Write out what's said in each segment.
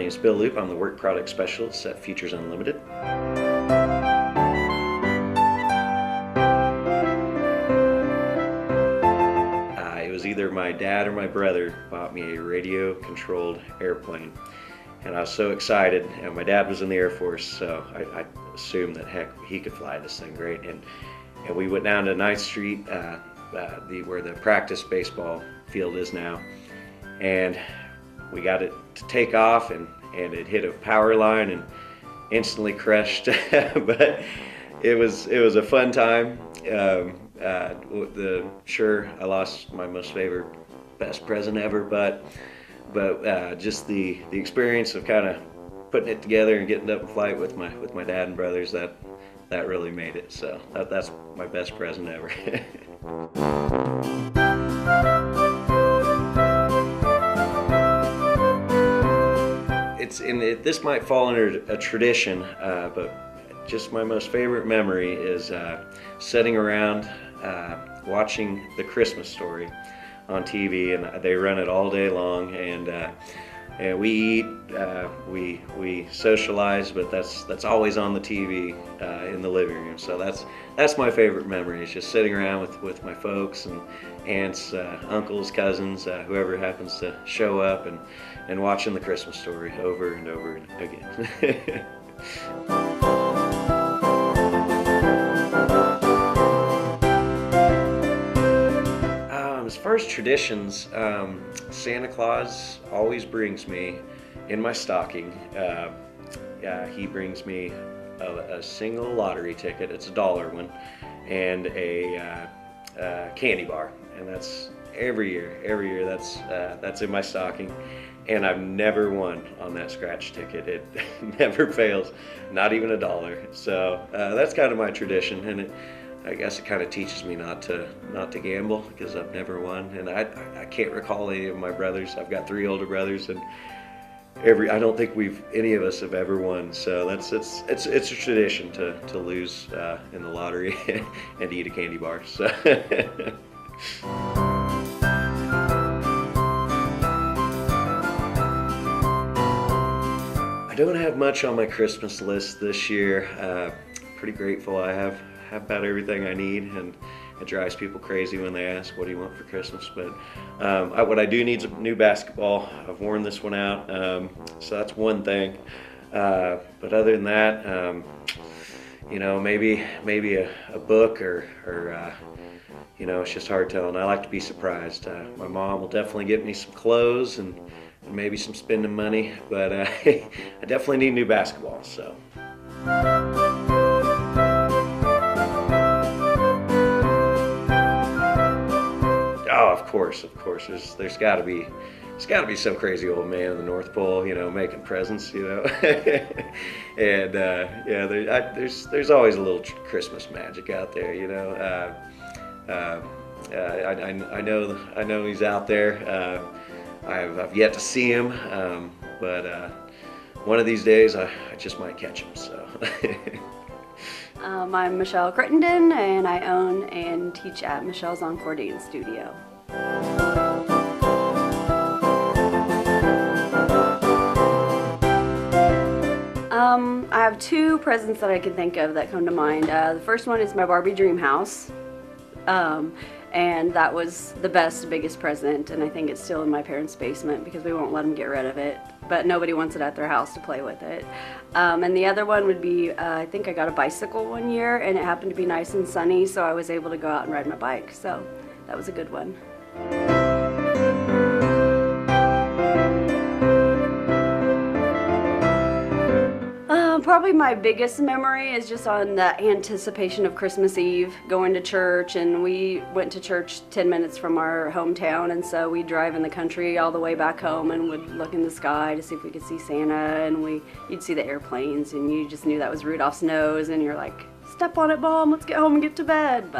is Bill Loop. I'm the Work Product Specialist at Futures Unlimited. It was either my dad or my brother bought me a radio-controlled airplane. And I was so excited, and my dad was in the Air Force, so I assumed that, heck, he could fly this thing great. And we went down to 9th Street, where the practice baseball field is now, and we got it to take off, and it hit a power line and instantly crushed. But it was a fun time. Sure, I lost my most favorite, best present ever, but just the experience of kind of putting it together and getting up in flight with my dad and brothers, that really made it. So that's my best present ever. This might fall under a tradition, but just my most favorite memory is sitting around watching The Christmas Story on TV, and they run it all day long, and we eat, we socialize, but that's always on the TV in the living room. So that's my favorite memory, is just sitting around with my folks and aunts, uncles, cousins, whoever happens to show up, and watching The Christmas Story over and over again. As far as traditions, Santa Claus always brings me in my stocking. He brings me a single lottery ticket. It's a $1 one, and a candy bar, and that's every year. Every year that's in my stocking, and I've never won on that scratch ticket. It never fails, not even $1. So that's kind of my tradition, and I guess it kind of teaches me not to gamble, because I've never won, and I can't recall any of my brothers. I've got 3 older brothers, and I don't think any of us have ever won. So it's a tradition to lose in the lottery and eat a candy bar. So. I don't have much on my Christmas list this year. Pretty grateful I have about everything I need, and it drives people crazy when they ask, what do you want for Christmas? But what I do need is a new basketball. I've worn this one out, so that's one thing. But other than that, maybe a book or it's just hard telling. I like to be surprised. My mom will definitely get me some clothes and maybe some spending money, but I definitely need new basketballs. So. Oh, of course. There's got to be some crazy old man in the North Pole, making presents, and there's always a little Christmas magic out there, I know he's out there. I've yet to see him, but one of these days I just might catch him. So. I'm Michelle Crittenden, and I own and teach at Michelle's Encore dance studio. I have 2 presents that I can think of that come to mind. The first one is my Barbie dream house, and that was the biggest present, and I think it's still in my parents' basement because we won't let them get rid of it, but nobody wants it at their house to play with it. And the other one would be, I think I got a bicycle one year, and it happened to be nice and sunny, so I was able to go out and ride my bike, so that was a good one. Probably my biggest memory is just on the anticipation of Christmas Eve, going to church, and we went to church 10 minutes from our hometown, and so we'd drive in the country all the way back home and would look in the sky to see if we could see Santa, and you'd see the airplanes, and you just knew that was Rudolph's nose, and you're like, step on it, Mom, let's get home and get to bed.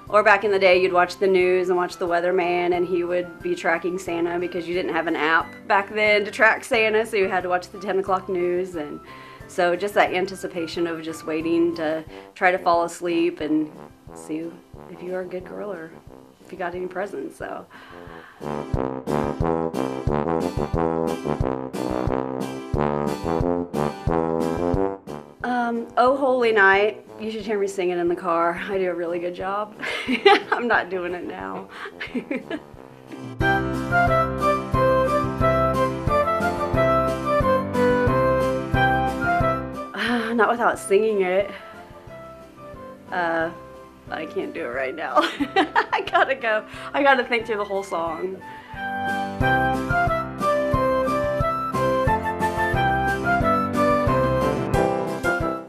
Or back in the day, you'd watch the news and watch the weatherman, and he would be tracking Santa because you didn't have an app back then to track Santa, so you had to watch the 10 o'clock news, and So just that anticipation of just waiting to try to fall asleep and see if you are a good girl or if you got any presents. So. Oh Holy Night, you should hear me singing in the car. I do a really good job. I'm not doing it now. Not without singing it. I can't do it right now. I gotta go. I gotta think through the whole song.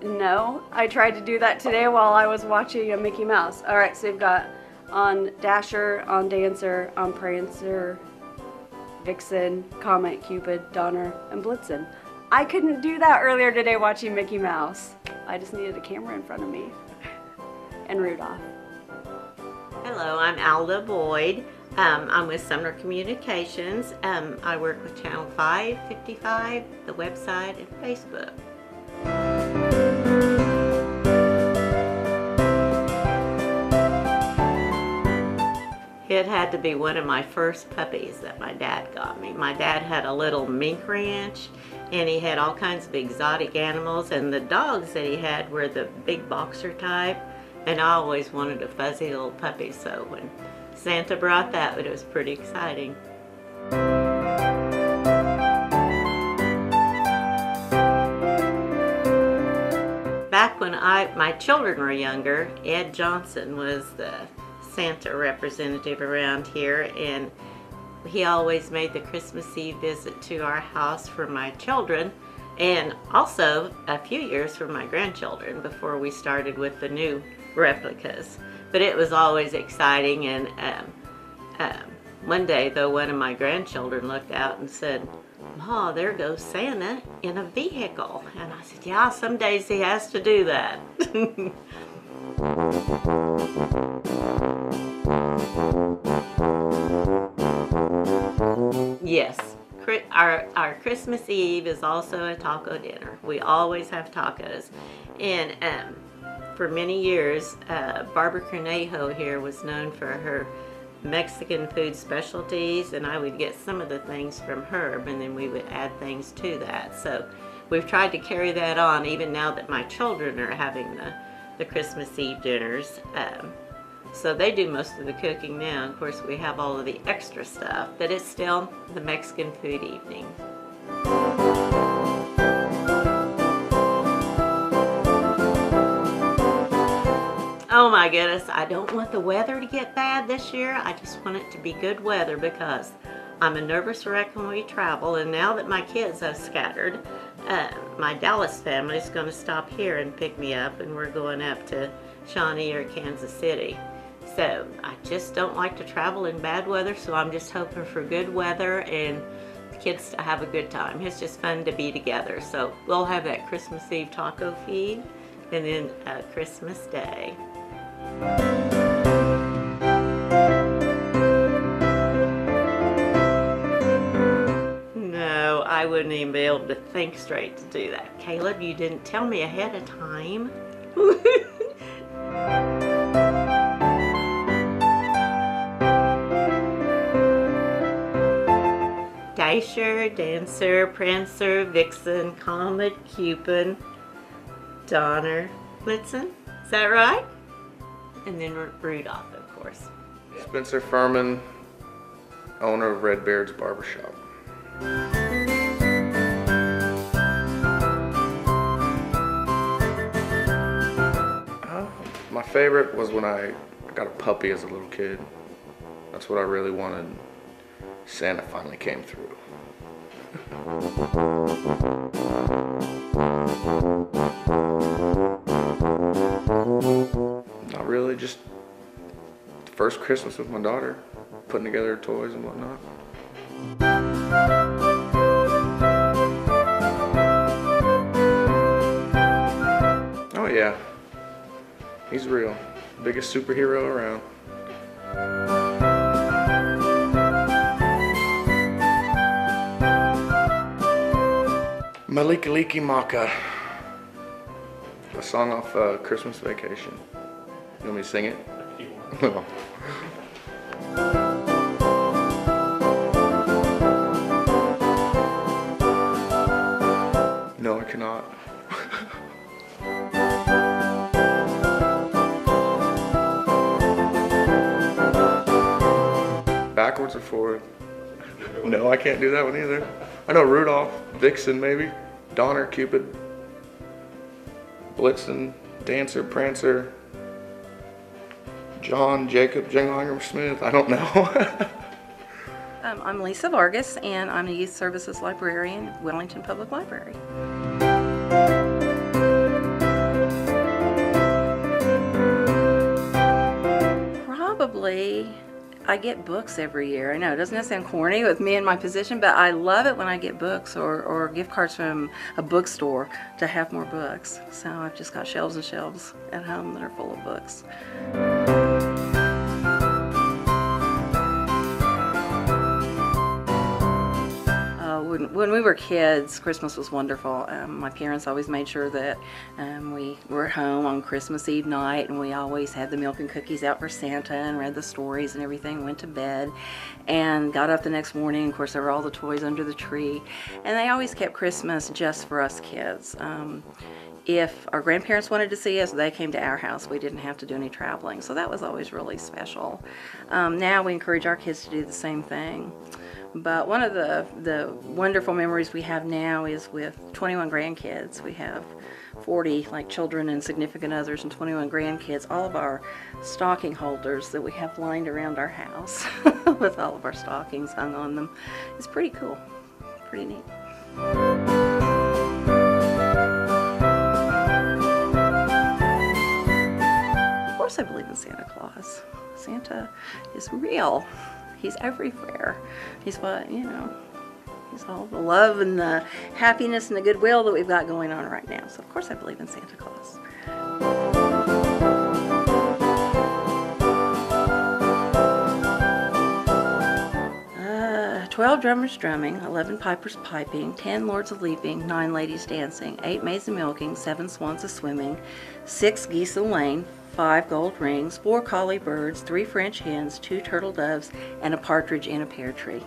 No, I tried to do that today while I was watching a Mickey Mouse. All right, so you've got on Dasher, on Dancer, on Prancer, Vixen, Comet, Cupid, Donner, and Blitzen. I couldn't do that earlier today watching Mickey Mouse. I just needed a camera in front of me. And Rudolph. Hello, I'm Alda Boyd. I'm with Sumner Communications. I work with Channel 555, the website, and Facebook. It had to be one of my first puppies that my dad got me. My dad had a little mink ranch, and he had all kinds of exotic animals, and the dogs that he had were the big boxer type, and I always wanted a fuzzy little puppy, so when Santa brought that, it was pretty exciting. Back when my children were younger, Ed Johnson was the Santa representative around here, and he always made the Christmas Eve visit to our house for my children, and also a few years for my grandchildren before we started with the new replicas. But it was always exciting, and one day though, one of my grandchildren looked out and said, "Ma, there goes Santa in a vehicle." And I said, "Yeah, some days he has to do that." Yes, our Christmas Eve is also a taco dinner. We always have tacos. And for many years, Barber here was known for her Mexican food specialties, and I would get some of the things from her, and then we would add things to that. So we've tried to carry that on even now that my children are having the Christmas Eve dinners. So they do most of the cooking now. Of course, we have all of the extra stuff, but it's still the Mexican food evening. Oh my goodness, I don't want the weather to get bad this year. I just want it to be good weather because I'm a nervous wreck when we travel, and now that my kids have scattered, my Dallas family is going to stop here and pick me up, and we're going up to Shawnee or Kansas City. So I just don't like to travel in bad weather, so I'm just hoping for good weather and the kids to have a good time. It's just fun to be together. So we'll have that Christmas Eve taco feed and then Christmas Day. No, I wouldn't even be able to think straight to do that. Caleb, you didn't tell me ahead of time. Dasher, Dancer, Prancer, Vixen, Comet, Cupid, Donner, Blitzen. Is that right? And then Rudolph, of course. Spencer Furman, owner of Red Baird's Barbershop. My favorite was when I got a puppy as a little kid. That's what I really wanted. Santa finally came through. Not really, just the first Christmas with my daughter, putting together her toys and whatnot. Oh yeah, he's real. Biggest superhero around. Malika Leaky Maka. song off Christmas Vacation. You want me to sing it? No. No, I cannot. Backwards or forward? No, I can't do that one either. I know Rudolph, Vixen maybe, Donner, Cupid, Blitzen, Dancer, Prancer, John, Jacob, Jingleheimer Smith. I don't know. I'm Lisa Vargas, and I'm the Youth Services Librarian at Wellington Public Library. Probably, I get books every year. I know, doesn't that sound corny with me in my position, but I love it when I get books or gift cards from a bookstore to have more books. So I've just got shelves and shelves at home that are full of books. When we were kids, Christmas was wonderful. My parents always made sure that we were home on Christmas Eve night, and we always had the milk and cookies out for Santa and read the stories and everything, went to bed and got up the next morning. Of course, there were all the toys under the tree, and they always kept Christmas just for us kids. If our grandparents wanted to see us, they came to our house. We didn't have to do any traveling, so that was always really special. Now we encourage our kids to do the same thing. But one of the wonderful memories we have now is with 21 grandkids. We have 40 children and significant others and 21 grandkids. All of our stocking holders that we have lined around our house with all of our stockings hung on them. It's pretty cool, pretty neat. Of course I believe in Santa Claus. Santa is real. He's everywhere. He's what, he's all the love and the happiness and the goodwill that we've got going on right now. So of course I believe in Santa Claus. 12 drummers drumming, 11 pipers piping, 10 lords a leaping, 9 ladies dancing, 8 maids a milking, 7 swans a swimming, 6 geese a laying, 5 gold rings, 4 collie birds, 3 French hens, 2 turtle doves, and a partridge in a pear tree.